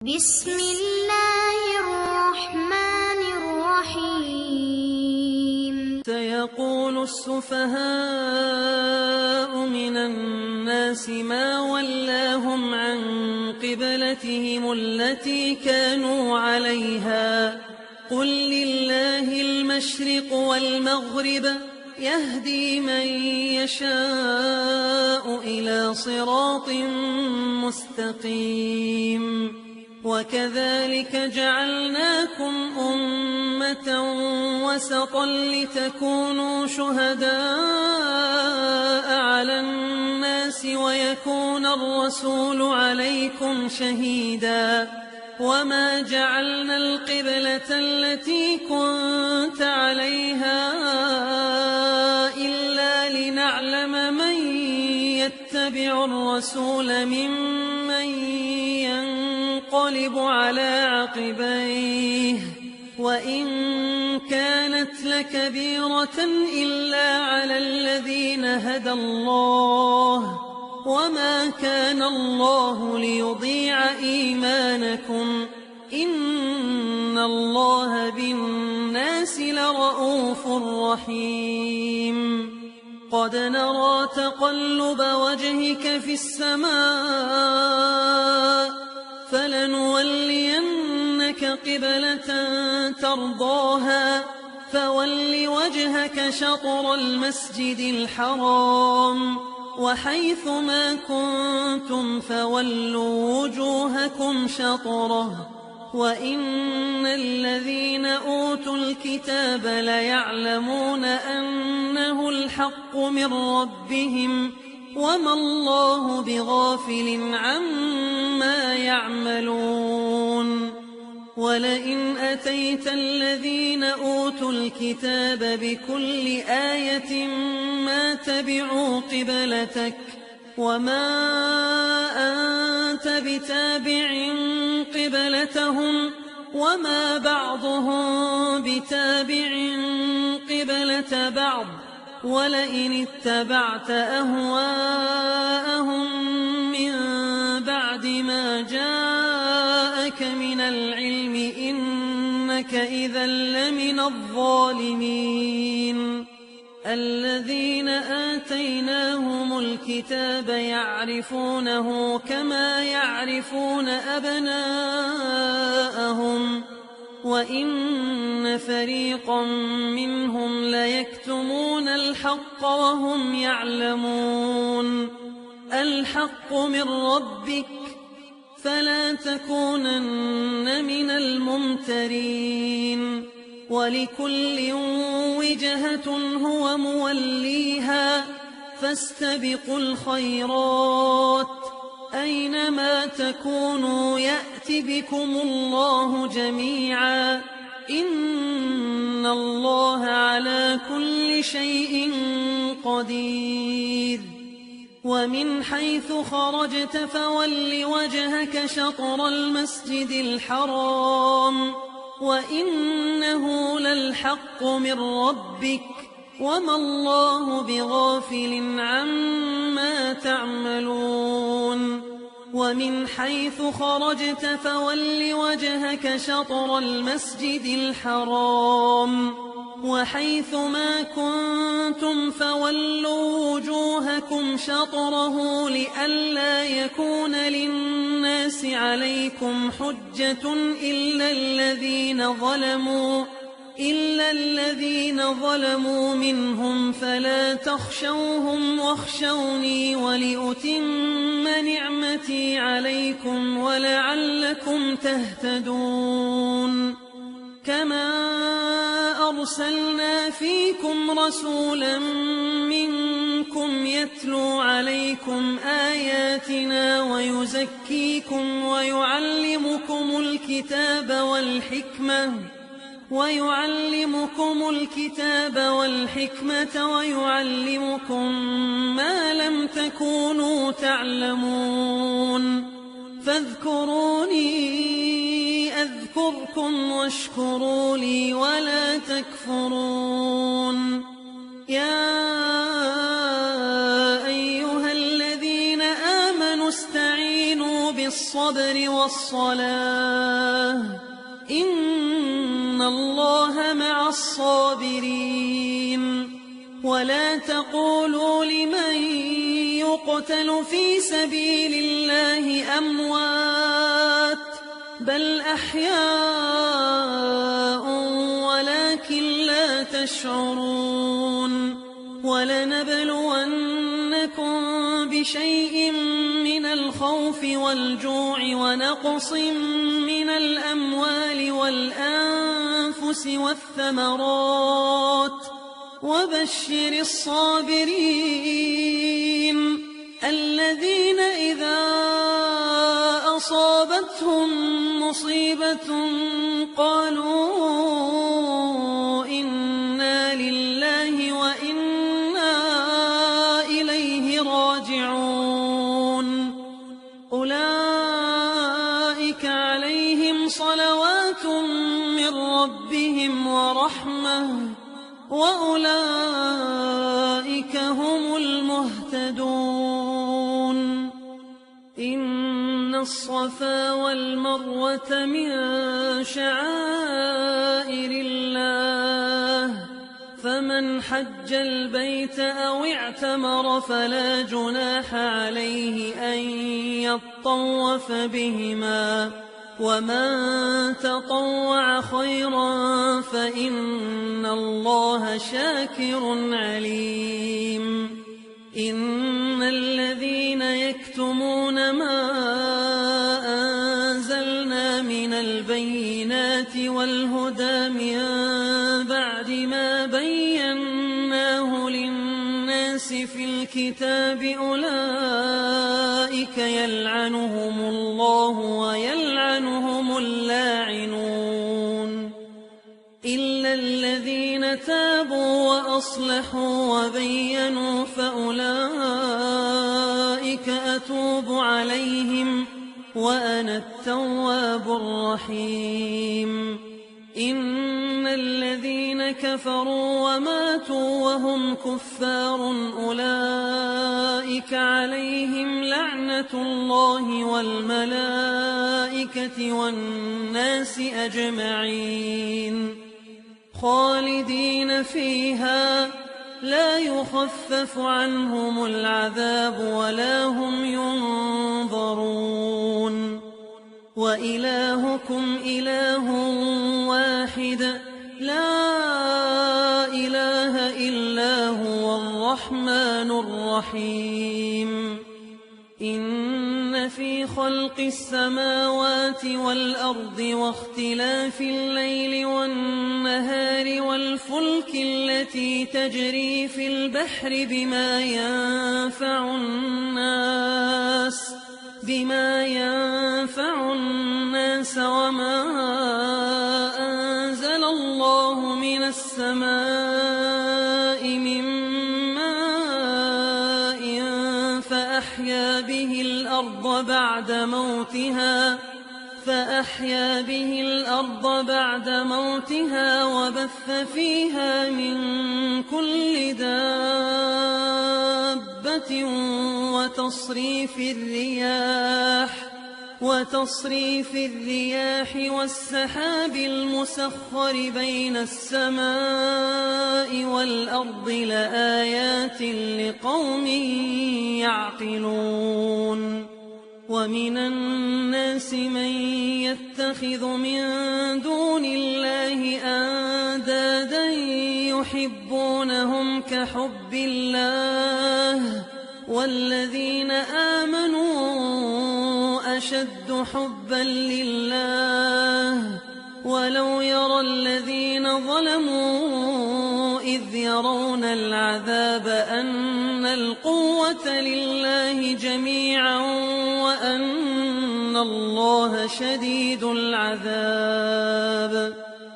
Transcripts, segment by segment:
بسم الله الرحمن الرحيم. سيقول السفهاء من الناس ما ولاهم عن قبلتهم التي كانوا عليها قل لله المشرق والمغرب يهدي من يشاء إلى صراط مستقيم. وكذلك جعلناكم أمة وسطا لتكونوا شهداء على الناس ويكون الرسول عليكم شهيدا وما جعلنا القبلة التي كنت عليها إلا لنعلم من يتبع الرسول ممن ينقلب على عقبيه وإن كانت لكبيرة إلا على الذين هدى الله وما كان الله ليضيع إيمانكم إن الله بالناس لرءوف رحيم. قد نرى تقلب وجهك في السماء فلنولينك قبلة ترضاها فول وجهك شطر المسجد الحرام وحيث ما كنتم فولوا وجوهكم شطره وإن الذين أوتوا الكتاب ليعلمون أنه الحق من ربهم وما الله بغافل عما يعملون. ولئن أتيت الذين أوتوا الكتاب بكل آية ما تبعوا قبلتك وما أنت بتابع قبلتهم وما بعضهم بتابع قبلة بعض ولئن اتبعت أهواءهم من بعد ما جاءك من العلم إنك إذا لمن الظالمين. الذين آتيناهم الكتاب يعرفونه كما يعرفون أبناءهم وإن فريقا منهم ليكتمون الحق وهم يعلمون. الحق من ربك فلا تكونن من الممترين. ولكل وجهة هو موليها فاستبقوا الخيرات أينما تكونوا يأت بكم الله جميعا إن الله على كل شيء قدير. ومن حيث خرجت فول وجهك شطر المسجد الحرام وإنه للحق من ربك وما الله بغافل عما تعملون. ومن حيث خرجت فول وجهك شطر المسجد الحرام وحيث ما كنتم فولوا وجوهكم شطره لئلا يكون للناس عليكم حجة إلا الذين ظلموا منهم فلا تخشوهم واخشوني ولأتم نعمتي عليكم ولعلكم تهتدون. كما أرسلنا فيكم رسولا منكم يتلو عليكم آياتنا ويزكيكم ويعلمكم الكتاب والحكمة ويعلمكم ما لم تكونوا تعلمون. فاذكروني أذكركم واشكروا لي ولا تكفرون. يا أيها الذين آمنوا استعينوا بالصبر وَالصَّلَاةِ إِنَّ اللَّهَ مَعَ الصَّابِرِينَ وَلَا تَقُولُوا لِمَن يُقْتَلُ فِي سَبِيلِ اللَّهِ أَمْوَاتٌ بَلْ أَحْيَاءٌ وَلَكِن لَّا تَشْعُرُونَ وَلَنَبْلُوَنَّكُم بِشَيْءٍ مِّنَ الْخَوْفِ وَالْجُوعِ وَنَقْصٍ مِّنَ الْأَمْوَالِ وَالْأَنفُسِ وَالثَّمَرَاتِ وَبَشِّرِ الصَّابِرِينَ الَّذِينَ إِذَا أَصَابَتْهُم مُّصِيبَةٌ قَالُوا إِنَّا لِلَّهِ وَإِنَّا إِلَيْهِ راجعون أُولَٰئِكَ عَلَيْهِمْ صَلَوَاتٌ مِّن رَّبِّهِمْ وَرَحْمَةٌ وَأُولَٰئِكَ هُمُ الْمُهْتَدُونَ إِنَّ الصَّفَا وَالْمَرْوَةَ مِن شَعَائِرِ اللَّهِ فَمَنْ حَجَّ الْبَيْتَ أَوِ اعْتَمَرَ فَلَا جُنَاحَ عَلَيْهِ أَن يَطَّوَّفَ بِهِمَا وَمَن تَطَوَّعَ خَيْرًا فَإِنَّ اللَّهَ شَاكِرٌ عَلِيمٌ إِنَّ الَّذِينَ يَكْتُمُونَ مَا أَنزَلْنَا مِنَ الْبَيِّنَاتِ وَالْهُدَىٰ مِن بَعْدِ مَا بَيَّنَّاهُ لِلنَّاسِ فِي الْكِتَابِ أُولَٰئِكَ يَلْعَنُهُمُ اللَّهُ وَيَلْعَنُهُمُ اللاعنون إِلَّا الَّذِينَ تَابُوا وَأَصْلَحُوا وَبَيَّنُوا فَأُولَٰئِكَ أَتُوبُ عَلَيْهِمْ وَأَنَا التَّوَّابُ الرَّحِيمُ إِنَّ الَّذِينَ كَفَرُوا وَمَاتُوا وَهُمْ كُفَّارٌ أُولَٰئِكَ عَلَيْهِمْ لَعْنَةُ اللَّهِ وَالْمَلَائِكَةِ وَالنَّاسِ أَجْمَعِينَ خَالِدِينَ فِيهَا لَا يُخَفَّفُ عَنْهُمُ الْعَذَابُ وَلَا هُمْ يُنظَرُونَ وَإِلَٰهُكُمْ إِلَٰهٌ وَاحِدٌ لَّا إِلَٰهَ إِلَّا هُوَ الرَّحْمَٰنُ الرَّحِيمُ إِنَّ فِي خَلْقِ السَّمَاوَاتِ وَالْأَرْضِ وَاخْتِلَافِ اللَّيْلِ وَالنَّهَارِ وَالْفُلْكِ الَّتِي تَجْرِي فِي الْبَحْرِ بما ينفع الناس وما أنزل الله من السماء من ماء فأحيا به الأرض بعد موتها وبث فيها من كل دابة وتصريف الرياح والسحاب المسخر بين السماء والأرض لآيات لقوم يعقلون ومن الناس من يتخذ من دون الله أندادا يحبونهم كحب الله والذين آمنوا أشد حبا لله ولو يرى الذين ظلموا إذ يرون العذاب أن القوة لله جميعا وأن الله شديد العذاب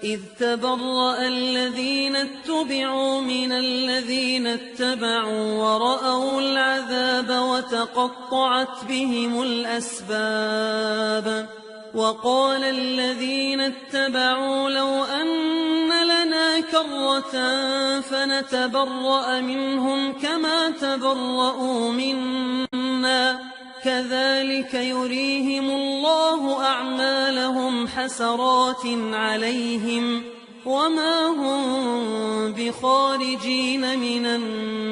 إذ تبرأ الذين اتبعوا من الذين اتبعوا ورأوا العذاب وتقطعت بهم الأسباب وقال الذين اتبعوا لو أن لنا كرة فنتبرأ منهم كما تبرأوا منا كذلك يريهم الله أعمالهم حسرات عليهم وما هم بخارجين من النار.